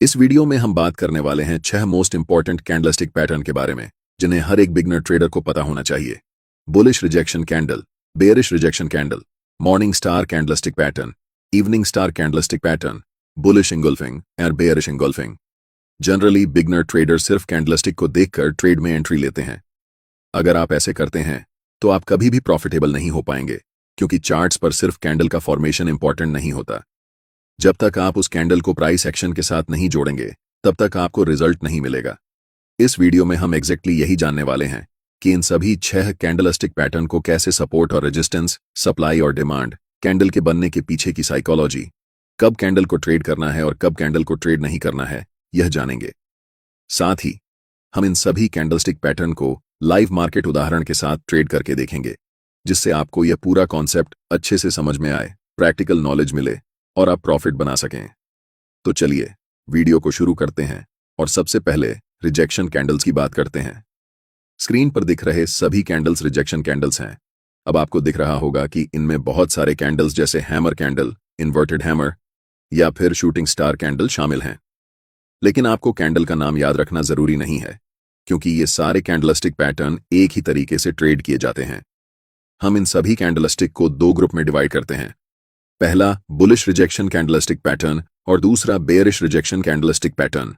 इस वीडियो में हम बात करने वाले हैं 6 मोस्ट इंपॉर्टेंट कैंडलस्टिक पैटर्न के बारे में जिन्हें हर एक बिगनर ट्रेडर को पता होना चाहिए। Bullish rejection candle, bearish rejection candle, morning star candlestick pattern, evening star candlestick pattern, bullish engulfing और bearish engulfing. Generally beginner trader सिर्फ कैंडलस्टिक को देखकर ट्रेड में एंट्री लेते हैं। अगर आप ऐसे करते हैं तो आप कभी भी प्रॉफिटेबल नहीं हो पाएंगे, क्योंकि चार्ट्स पर सिर्फ कैंडल का फॉर्मेशन इंपॉर्टेंट नहीं होता। जब तक आप उस कैंडल को प्राइस एक्शन के साथ नहीं जोड़ेंगे तब तक आपको रिजल्ट नहीं मिलेगा। इस वीडियो में हम एग्जैक्टली यही जानने वाले हैं कि इन सभी 6 कैंडलस्टिक पैटर्न को कैसे सपोर्ट और रेजिस्टेंस, सप्लाई और डिमांड, कैंडल के बनने के पीछे की साइकोलॉजी, कब कैंडल को ट्रेड करना है और कब कैंडल को ट्रेड नहीं करना है, यह जानेंगे। साथ ही हम इन सभी कैंडलस्टिक पैटर्न को लाइव मार्केट उदाहरण के साथ ट्रेड करके देखेंगे, जिससे आपको यह पूरा कॉन्सेप्ट अच्छे से समझ में आए, प्रैक्टिकल नॉलेज मिले और आप प्रॉफिट बना सकें। तो चलिए वीडियो को शुरू करते हैं और सबसे पहले रिजेक्शन कैंडल्स की बात करते हैं। स्क्रीन पर दिख रहे सभी कैंडल्स रिजेक्शन कैंडल्स हैं। अब आपको दिख रहा होगा कि इनमें बहुत सारे कैंडल्स जैसे हैमर कैंडल, इन्वर्टेड हैमर या फिर शूटिंग स्टार कैंडल शामिल हैं। लेकिन आपको कैंडल का नाम याद रखना जरूरी नहीं है, क्योंकि ये सारे कैंडलस्टिक पैटर्न एक ही तरीके से ट्रेड किए जाते हैं। हम इन सभी कैंडलस्टिक को 2 ग्रुप में डिवाइड करते हैं। पहला बुलिश रिजेक्शन कैंडलस्टिक पैटर्न और दूसरा bearish rejection candlestick pattern.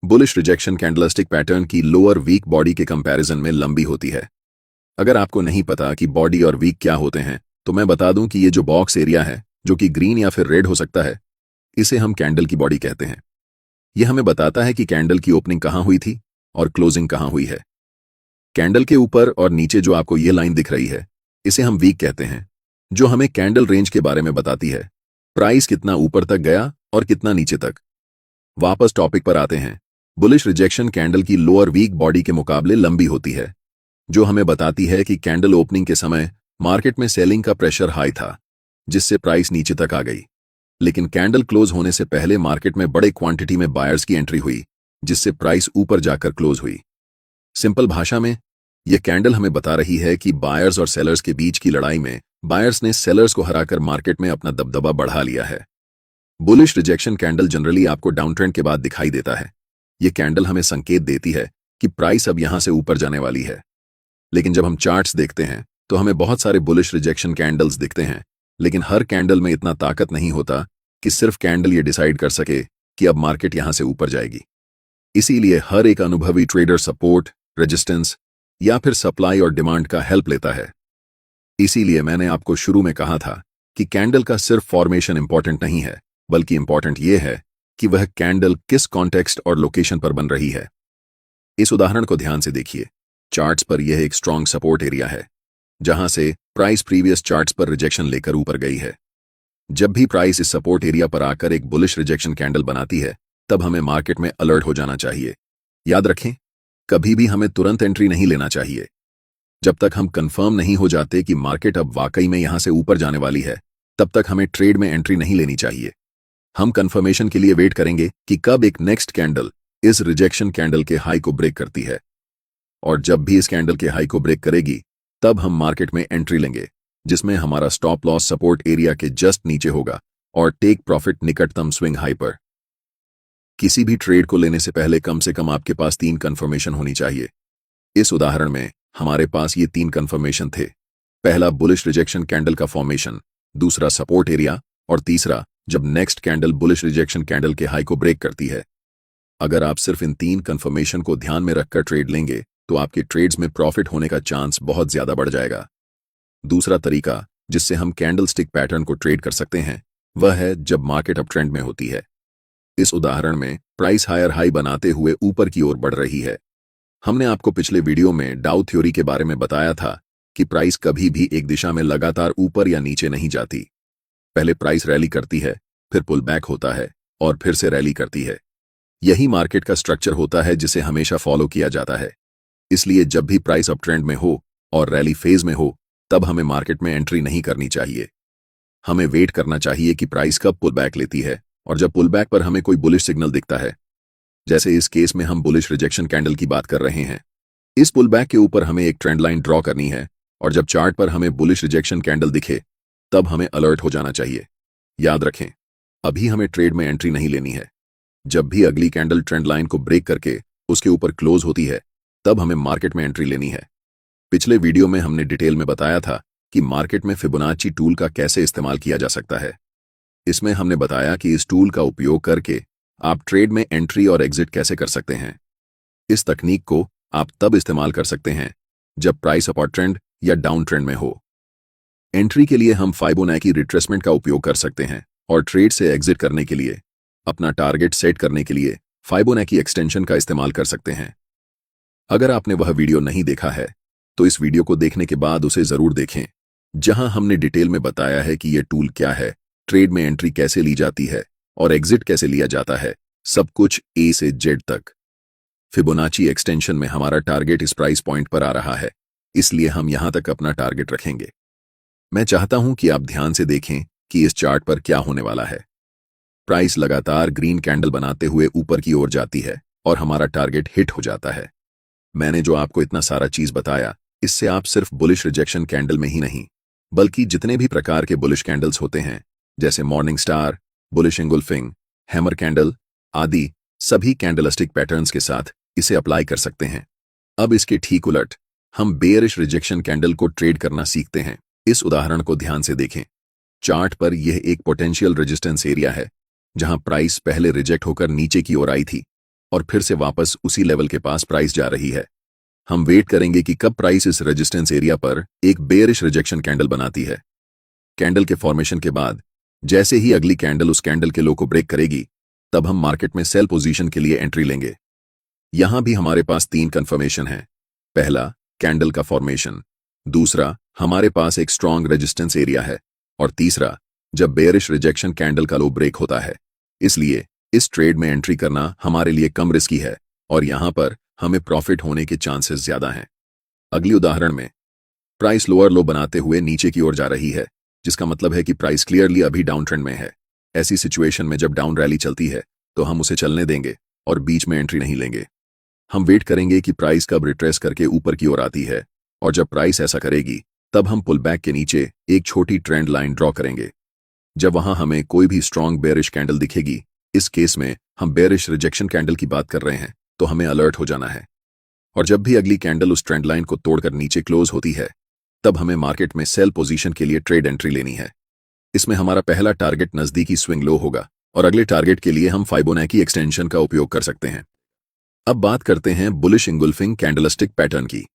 Bullish rejection candlestick pattern की लोअर वीक बॉडी के कंपैरिजन में लंबी होती है। अगर आपको नहीं पता कि बॉडी और वीक क्या होते हैं तो मैं बता दूं कि ये जो बॉक्स एरिया है, जो कि ग्रीन या फिर रेड हो सकता है, इसे हम कैंडल की बॉडी कहते हैं। यह हमें बताता है कि कैंडल की ओपनिंग कहां हुई थी और क्लोजिंग कहां हुई है। कैंडल के ऊपर और नीचे जो आपको ये लाइन दिख रही है, इसे हम वीक कहते हैं, जो हमें कैंडल रेंज के बारे में बताती है, प्राइस कितना ऊपर तक गया और कितना नीचे तक। वापस टॉपिक पर आते हैं। बुलिश रिजेक्शन कैंडल की लोअर वीक बॉडी के मुकाबले लंबी होती है, जो हमें बताती है कि कैंडल ओपनिंग के समय मार्केट में सेलिंग का प्रेशर हाई था, जिससे प्राइस नीचे तक आ गई। लेकिन कैंडल क्लोज होने से पहले मार्केट में बड़े क्वांटिटी में बायर्स की एंट्री हुई, जिससे प्राइस ऊपर जाकर क्लोज हुई। सिंपल भाषा में यह कैंडल हमें बता रही है कि बायर्स और सेलर्स के बीच की लड़ाई में बायर्स ने सेलर्स को हराकर मार्केट में अपना दबदबा बढ़ा लिया है। बुलिश रिजेक्शन कैंडल जनरली आपको डाउन ट्रेंड के बाद दिखाई देता है। यह कैंडल हमें संकेत देती है कि प्राइस अब यहां से ऊपर जाने वाली है। लेकिन जब हम चार्ट्स देखते हैं तो हमें बहुत सारे बुलिश रिजेक्शन कैंडल्स दिखते हैं, लेकिन हर कैंडल में इतना ताकत नहीं होता कि सिर्फ कैंडल ये डिसाइड कर सके कि अब मार्केट यहां से ऊपर जाएगी। इसीलिए हर एक अनुभवी ट्रेडर सपोर्ट, रेजिस्टेंस या फिर सप्लाई और डिमांड का हेल्प लेता है। इसीलिए मैंने आपको शुरू में कहा था कि कैंडल का सिर्फ फॉर्मेशन इंपॉर्टेंट नहीं है, बल्कि इंपॉर्टेंट यह है कि वह कैंडल किस कॉन्टेक्स्ट और लोकेशन पर बन रही है। इस उदाहरण को ध्यान से देखिए। चार्ट्स पर यह एक स्ट्रॉन्ग सपोर्ट एरिया है, जहां से प्राइस प्रीवियस चार्ट्स पर रिजेक्शन लेकर ऊपर गई है। जब भी प्राइस इस सपोर्ट एरिया पर आकर एक बुलिश रिजेक्शन कैंडल बनाती है, तब हमें मार्केट में अलर्ट हो जाना चाहिए। याद रखें, कभी भी हमें तुरंत एंट्री नहीं लेना चाहिए। जब तक हम कंफर्म नहीं हो जाते कि मार्केट अब वाकई में यहां से ऊपर जाने वाली है, तब तक हमें ट्रेड में एंट्री नहीं लेनी चाहिए। हम कंफर्मेशन के लिए वेट करेंगे कि कब एक नेक्स्ट कैंडल इस रिजेक्शन कैंडल के हाई को ब्रेक करती है, और जब भी इस कैंडल के हाई को ब्रेक करेगी, तब हम मार्केट में एंट्री लेंगे, जिसमें हमारा स्टॉप लॉस सपोर्ट एरिया के जस्ट नीचे होगा और टेक प्रॉफिट निकटतम स्विंग हाई पर। किसी भी ट्रेड को लेने से पहले कम से कम आपके पास 3 कंफर्मेशन होनी चाहिए। इस उदाहरण में हमारे पास ये 3 कंफर्मेशन थे। पहला बुलिश रिजेक्शन कैंडल का फॉर्मेशन, दूसरा सपोर्ट एरिया और तीसरा जब next candle bullish rejection candle के हाई को ब्रेक करती है। अगर आप सिर्फ इन 3 कंफर्मेशन को ध्यान में रखकर ट्रेड लेंगे तो आपके ट्रेड्स में प्रॉफिट होने का चांस बहुत ज्यादा बढ़ जाएगा। दूसरा तरीका जिससे हम कैंडल स्टिक पैटर्न को ट्रेड कर सकते हैं, वह है जब मार्केट अप ट्रेंड में होती है। इस उदाहरण में प्राइस हायर हाई बनाते हुए ऊपर की ओर बढ़ रही है। हमने आपको पिछले वीडियो में डाउ थ्योरी के बारे में बताया था कि प्राइस कभी भी एक दिशा में लगातार ऊपर या नीचे नहीं जाती। पहले प्राइस रैली करती है, फिर पुल बैक होता है और फिर से रैली करती है। यही मार्केट का स्ट्रक्चर होता है जिसे हमेशा फॉलो किया जाता है। इसलिए जब भी प्राइस अप ट्रेंड में हो और रैली फेज में हो, तब हमें मार्केट में एंट्री नहीं करनी चाहिए। हमें वेट करना चाहिए कि प्राइस कब पुल बैक लेती है, और जब पुल बैक पर हमें कोई बुलिश सिग्नल दिखता है, जैसे इस केस में हम बुलिश रिजेक्शन कैंडल की बात कर रहे हैं, इस पुल बैक के ऊपर हमें एक ट्रेंड लाइन ड्रॉ करनी है, और जब चार्ट पर हमें बुलिश रिजेक्शन कैंडल दिखे, तब हमें अलर्ट हो जाना चाहिए। याद रखें, अभी हमें ट्रेड में एंट्री नहीं लेनी है। जब भी अगली कैंडल ट्रेंड लाइन को ब्रेक करके उसके ऊपर क्लोज होती है, तब हमें मार्केट में एंट्री लेनी है। पिछले वीडियो में हमने डिटेल में बताया था कि मार्केट में फिबोनाची टूल का कैसे इस्तेमाल किया जा सकता है। इसमें हमने बताया कि इस टूल का उपयोग करके आप ट्रेड में एंट्री और एग्जिट कैसे कर सकते हैं। इस तकनीक को आप तब इस्तेमाल कर सकते हैं जब प्राइस अपर ट्रेंड या डाउन ट्रेंड में हो। एंट्री के लिए हम फिबोनाची रिट्रेसमेंट का उपयोग कर सकते हैं और ट्रेड से एग्जिट करने के लिए अपना टारगेट सेट करने के लिए फिबोनाची एक्सटेंशन का इस्तेमाल कर सकते हैं। अगर आपने वह वीडियो नहीं देखा है तो इस वीडियो को देखने के बाद उसे जरूर देखें, जहां हमने डिटेल में बताया है कि यह टूल क्या है, ट्रेड में एंट्री कैसे ली जाती है और एग्जिट कैसे लिया जाता है, सब कुछ ए से जेड तक। फिबोनाची एक्सटेंशन में हमारा टारगेट इस प्राइस पॉइंट पर आ रहा है, इसलिए हम यहां तक अपना टारगेट रखेंगे। मैं चाहता हूं कि आप ध्यान से देखें कि इस चार्ट पर क्या होने वाला है। प्राइस लगातार ग्रीन कैंडल बनाते हुए ऊपर की ओर जाती है और हमारा टारगेट हिट हो जाता है। मैंने जो आपको इतना सारा चीज बताया, इससे आप सिर्फ बुलिश रिजेक्शन कैंडल में ही नहीं, बल्कि जितने भी प्रकार के बुलिश कैंडल्स होते हैं, जैसे morning star, bullish engulfing, hammer candle आदि, सभी कैंडलस्टिक पैटर्न्स के साथ इसे अप्लाई कर सकते हैं। अब इसके ठीक उलट हम बेयरिश रिजेक्शन कैंडल को ट्रेड करना सीखते हैं। इस उदाहरण को ध्यान से देखें। चार्ट पर यह एक पोटेंशियल रेजिस्टेंस एरिया है, जहां प्राइस पहले रिजेक्ट होकर नीचे की ओर आई थी और फिर से वापस उसी लेवल के पास प्राइस जा रही है। हम वेट करेंगे कि कब प्राइस इस रेजिस्टेंस एरिया पर एक बेयरिश रिजेक्शन कैंडल बनाती है। कैंडल के फॉर्मेशन के बाद जैसे ही अगली कैंडल उस कैंडल के लो को ब्रेक करेगी, तब हम मार्केट में सेल पोजीशन के लिए एंट्री लेंगे। यहां भी हमारे पास 3 कंफर्मेशन है। पहला, कैंडल का फॉर्मेशन। दूसरा, हमारे पास एक स्ट्रॉन्ग रेजिस्टेंस एरिया है। और तीसरा, जब बेयरिश रिजेक्शन कैंडल का लो ब्रेक होता है। इसलिए इस ट्रेड में एंट्री करना हमारे लिए कम रिस्की है और यहां पर हमें प्रॉफिट होने के चांसेस ज्यादा हैं। अगली उदाहरण में प्राइस लोअर लो बनाते हुए नीचे की ओर जा रही है, जिसका मतलब है कि प्राइस क्लियरली अभी डाउन ट्रेंड में है। ऐसी सिचुएशन में जब डाउन रैली चलती है तो हम उसे चलने देंगे और बीच में एंट्री नहीं लेंगे। हम वेट करेंगे कि प्राइस कब रिट्रेस करके ऊपर की ओर आती है, और जब प्राइस ऐसा करेगी तब हम पुल बैक के नीचे एक छोटी ट्रेंड लाइन ड्रॉ करेंगे। जब वहां हमें कोई भी स्ट्रॉन्ग बेयरिश कैंडल दिखेगी, इस केस में हम बेयरिश रिजेक्शन कैंडल की बात कर रहे हैं, तो हमें अलर्ट हो जाना है। और जब भी अगली कैंडल उस ट्रेंड लाइन को तोड़कर नीचे क्लोज होती है, तब हमें मार्केट में सेल पोजीशन के लिए ट्रेड एंट्री लेनी है। इसमें हमारा पहला टारगेट नजदीकी स्विंग लो होगा और अगले टारगेट के लिए हम फिबोनाची एक्सटेंशन का उपयोग कर सकते हैं। अब बात करते हैं बुलिश इंगुल्फिंग कैंडलस्टिक पैटर्न की।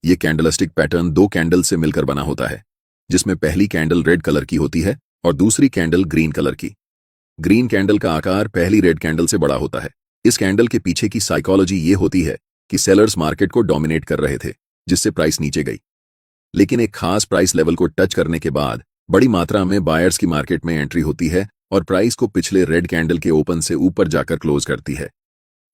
यह कैंडलस्टिक पैटर्न 2 कैंडल से मिलकर बना होता है, जिसमें पहली कैंडल रेड कलर की होती है और दूसरी कैंडल ग्रीन कलर की। ग्रीन कैंडल का आकार पहली रेड कैंडल से बड़ा होता है। इस कैंडल के पीछे की साइकोलॉजी ये होती है कि सेलर्स मार्केट को डोमिनेट कर रहे थे, जिससे प्राइस नीचे गई। लेकिन एक खास प्राइस लेवल को टच करने के बाद बड़ी मात्रा में बायर्स की मार्केट में एंट्री होती है और प्राइस को पिछले रेड कैंडल के ओपन से ऊपर जाकर क्लोज करती है।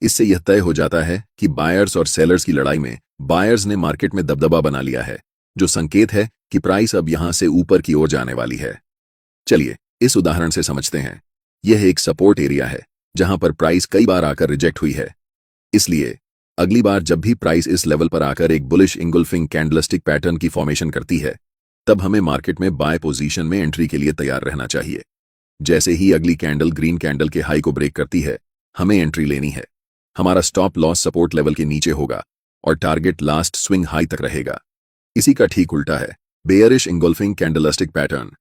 इससे यह तय हो जाता है कि बायर्स और सेलर्स की लड़ाई में बायर्स ने मार्केट में दबदबा बना लिया है, जो संकेत है कि प्राइस अब यहां से ऊपर की ओर जाने वाली है। चलिए इस उदाहरण से समझते हैं। यह एक सपोर्ट एरिया है जहां पर प्राइस कई बार आकर रिजेक्ट हुई है। इसलिए अगली बार जब भी प्राइस इस लेवल पर आकर एक बुलिश इंगुल्फिंग कैंडलस्टिक पैटर्न की फॉर्मेशन करती है, तब हमें मार्केट में बाय पोजीशन में एंट्री के लिए तैयार रहना चाहिए। जैसे ही अगली कैंडल ग्रीन कैंडल के हाई को ब्रेक करती है, हमें एंट्री लेनी है। हमारा स्टॉप लॉस सपोर्ट लेवल के नीचे होगा और टारगेट लास्ट स्विंग हाई तक रहेगा। इसी का ठीक उल्टा है बेयरिश इंगुल्फिंग कैंडलस्टिक पैटर्न,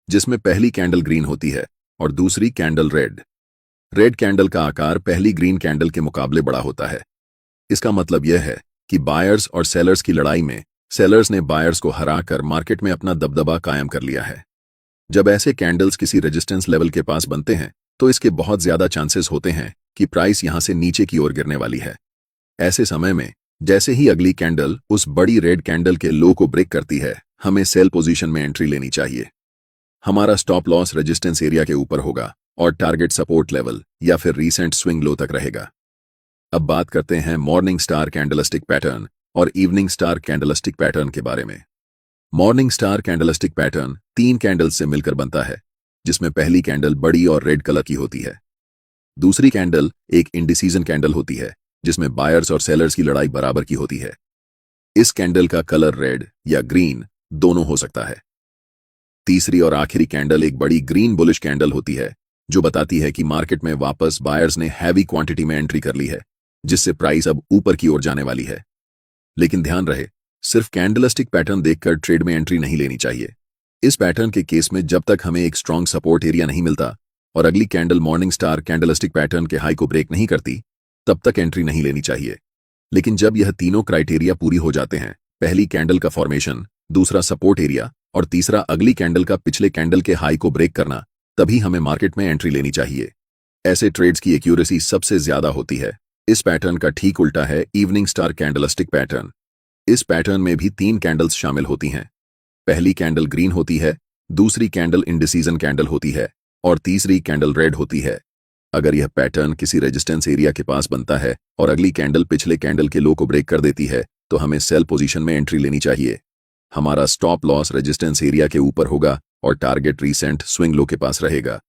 जिसमें पहली कैंडल ग्रीन होती है और दूसरी कैंडल रेड। रेड कैंडल का आकार पहली ग्रीन कैंडल के मुकाबले बड़ा होता है। इसका मतलब यह है कि बायर्स और सेलर्स की लड़ाई में सेलर्स ने बायर्स को हराकर मार्केट में अपना दबदबा कायम कर लिया है। जब ऐसे कैंडल्स किसी रेजिस्टेंस लेवल के पास बनते हैं, तो इसके बहुत ज्यादा चांसेस होते हैं कि प्राइस यहां से नीचे की ओर गिरने वाली है। ऐसे समय में जैसे ही अगली कैंडल उस बड़ी रेड कैंडल के लो को ब्रेक करती है, हमें सेल पोजीशन में एंट्री लेनी चाहिए। हमारा स्टॉप लॉस रेजिस्टेंस एरिया के ऊपर होगा और टारगेट सपोर्ट लेवल या फिर रीसेंट स्विंग लो तक रहेगा। अब बात करते हैं मॉर्निंग स्टार कैंडलस्टिक पैटर्न और इवनिंग स्टार कैंडलस्टिक पैटर्न के बारे में। Morning star candlestick pattern 3 candles से मिलकर बनता है, जिसमें पहली कैंडल बड़ी और रेड कलर की होती है। दूसरी कैंडल एक इंडिसीजन कैंडल होती है, जिसमें बायर्स और सेलर्स की लड़ाई बराबर की होती है। इस कैंडल का कलर रेड या ग्रीन दोनों हो सकता है। तीसरी और आखिरी कैंडल एक बड़ी ग्रीन बुलिश कैंडल होती है, जो बताती है कि मार्केट में वापस बायर्स ने हैवी क्वांटिटी में एंट्री कर ली है, जिससे प्राइस अब ऊपर की ओर जाने वाली है। लेकिन ध्यान रहे, सिर्फ कैंडलस्टिक पैटर्न देखकर ट्रेड में एंट्री नहीं लेनी चाहिए। इस पैटर्न के केस में जब तक हमें एक स्ट्रांग सपोर्ट एरिया नहीं मिलता और अगली candle morning star candlestick pattern के हाई को ब्रेक नहीं करती, तब तक एंट्री नहीं लेनी चाहिए। लेकिन जब यह तीनों क्राइटेरिया पूरी हो जाते हैं, पहली कैंडल का फॉर्मेशन, दूसरा सपोर्ट एरिया और तीसरा अगली कैंडल का पिछले कैंडल के हाई को ब्रेक करना, तभी हमें मार्केट में एंट्री लेनी चाहिए। ऐसे ट्रेड्स की एक्यूरेसी सबसे ज्यादा होती है। इस पैटर्न का ठीक उल्टा है इवनिंग स्टार कैंडलस्टिक पैटर्न। इस पैटर्न में भी 3 कैंडल्स शामिल होती हैं। पहली कैंडल ग्रीन होती है, दूसरी कैंडल इंडिसीजन कैंडल होती है और तीसरी कैंडल रेड होती है। अगर यह पैटर्न किसी रेजिस्टेंस एरिया के पास बनता है और अगली कैंडल पिछले कैंडल के लो को ब्रेक कर देती है, तो हमें सेल पोजीशन में एंट्री लेनी चाहिए। हमारा स्टॉप लॉस रेजिस्टेंस एरिया के ऊपर होगा और टारगेट रीसेंट स्विंग लो के पास रहेगा।